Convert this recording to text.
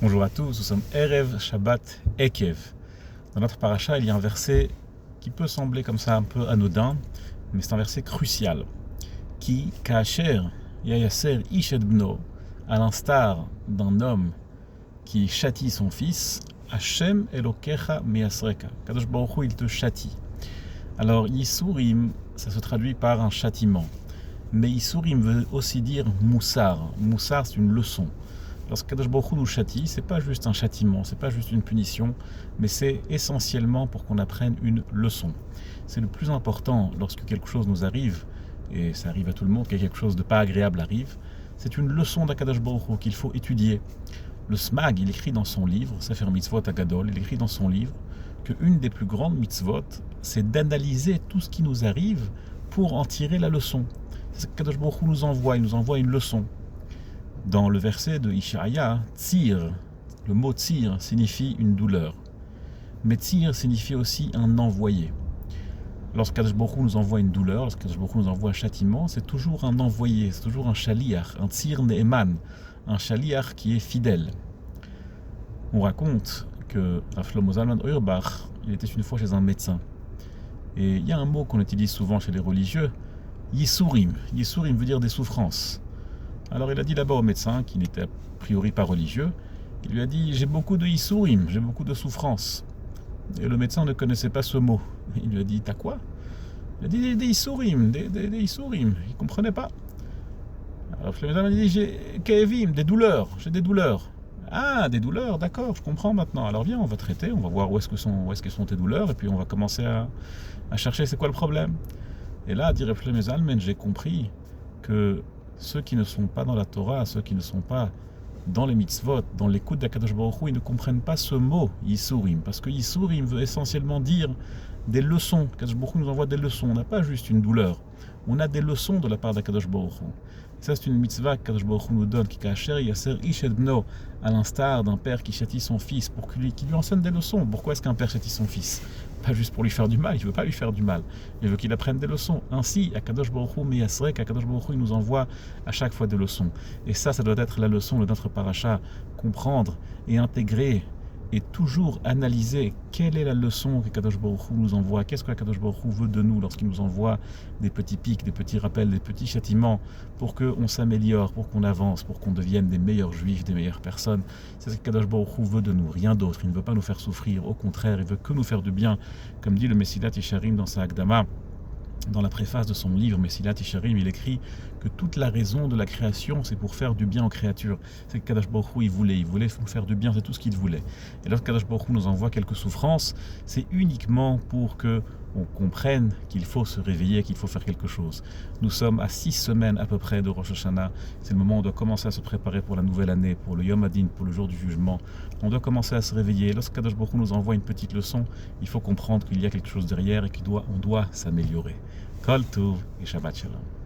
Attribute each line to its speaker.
Speaker 1: Bonjour à tous, nous sommes Erev Shabbat Ekev. Dans notre paracha, il y a un verset qui peut sembler comme ça un peu anodin, mais c'est un verset crucial. Qui, Kacher, Yayaser Ish et Bno, à l'instar d'un homme qui châtie son fils, Hashem Elokecha Meyasreka. Kadosh Baruch Hu, il te châtie. Alors, Yisurim, ça se traduit par un châtiment. Mais Yisurim veut aussi dire Moussar. Moussar, c'est une leçon. Lorsque Kadosh Baruch Hu nous châtie, c'est pas juste un châtiment, c'est pas juste une punition, mais c'est essentiellement pour qu'on apprenne une leçon. C'est le plus important lorsque quelque chose nous arrive, et ça arrive à tout le monde, que quelque chose de pas agréable arrive, c'est une leçon d'Akadosh Baruch Hu qu'il faut étudier. Le Smag, il écrit dans son livre, Sefer Mitzvot Agadol, il écrit dans son livre qu'une des plus grandes mitzvot, c'est d'analyser tout ce qui nous arrive pour en tirer la leçon. C'est ce que Kadosh Baruch Hu nous envoie, il nous envoie une leçon. Dans le verset de Ishaïa, Tsir, le mot Tsir signifie une douleur. Mais Tsir signifie aussi un envoyé. Lorsque Kadosh Baruch Hu nous envoie une douleur, lorsque Kadosh Baruch Hu nous envoie un châtiment, c'est toujours un envoyé, c'est toujours un shaliach, un Tsir Ne'eman, un shaliach qui est fidèle. On raconte que Shlomo Zalman Auerbach, il était une fois chez un médecin. Et il y a un mot qu'on utilise souvent chez les religieux, Yisurim. Yisurim veut dire des souffrances. Alors il a dit là-bas au médecin, qui n'était a priori pas religieux, il lui a dit « j'ai beaucoup de Yisurim, j'ai beaucoup de souffrances ». Et le médecin ne connaissait pas ce mot. Il lui a dit « t'as quoi ?» Il a dit « des Yisurim, des Yisurim ». Il ne comprenait pas. Alors le médecin m'a dit « j'ai Kevim, des douleurs, j'ai des douleurs ». « Ah, des douleurs, d'accord, je comprends maintenant. Alors viens, on va traiter, on va voir où est-ce que sont tes douleurs, et puis on va commencer à chercher c'est quoi le problème. » Et là, dit Reb Shlomo Zalman, j'ai compris que ceux qui ne sont pas dans la Torah, ceux qui ne sont pas dans les mitzvot, dans l'écoute d'Akadosh Baruch Hu, ils ne comprennent pas ce mot Yisurim, parce que Yisurim veut essentiellement dire des leçons. Akadosh Baruch Hu nous envoie des leçons, on n'a pas juste une douleur, on a des leçons de la part d'Akadosh Baruch Hu. Ça, c'est une mitzvah qu'Akadosh Baruch Hu nous donne, qui Kacher Yaser Ish et Bno, à l'instar d'un père qui châtie son fils pour qu'il lui enseigne des leçons. Pourquoi est-ce qu'un père châtie son fils? Pas juste pour lui faire du mal, il ne veut pas lui faire du mal, il veut qu'il apprenne des leçons. Ainsi, Akadosh Baruch Hu Meyasrek, Akadosh Baruch Hu, il nous envoie à chaque fois des leçons. Et ça doit être la leçon de notre paracha, comprendre et intégrer et toujours analyser quelle est la leçon que Kadosh Baruch Hu nous envoie, qu'est-ce que Kadosh Baruch Hu veut de nous lorsqu'il nous envoie des petits pics, des petits rappels, des petits châtiments pour qu'on s'améliore, pour qu'on avance, pour qu'on devienne des meilleurs juifs, des meilleures personnes. C'est ce que Kadosh Baruch Hu veut de nous, rien d'autre. Il ne veut pas nous faire souffrir, au contraire, il veut que nous faire du bien, comme dit le Mesilat Yesharim dans sa Hakdama. Dans la préface de son livre Mesilat Yesharim, il écrit que toute la raison de la création, c'est pour faire du bien aux créatures. C'est que Kadosh Baruch Hu, il voulait nous faire du bien, c'est tout ce qu'il voulait. Et lorsque Kadosh Baruch Hu nous envoie quelques souffrances, c'est uniquement pour que on comprenne qu'il faut se réveiller, qu'il faut faire quelque chose. Nous sommes à 6 semaines à peu près de Rosh Hashanah. C'est le moment où on doit commencer à se préparer pour la nouvelle année, pour le Yom Hadin, pour le jour du jugement. On doit commencer à se réveiller. Lorsque Kadosh Baruch Hu nous envoie une petite leçon, il faut comprendre qu'il y a quelque chose derrière et qu'on doit s'améliorer. Kol Tov et Shabbat Shalom.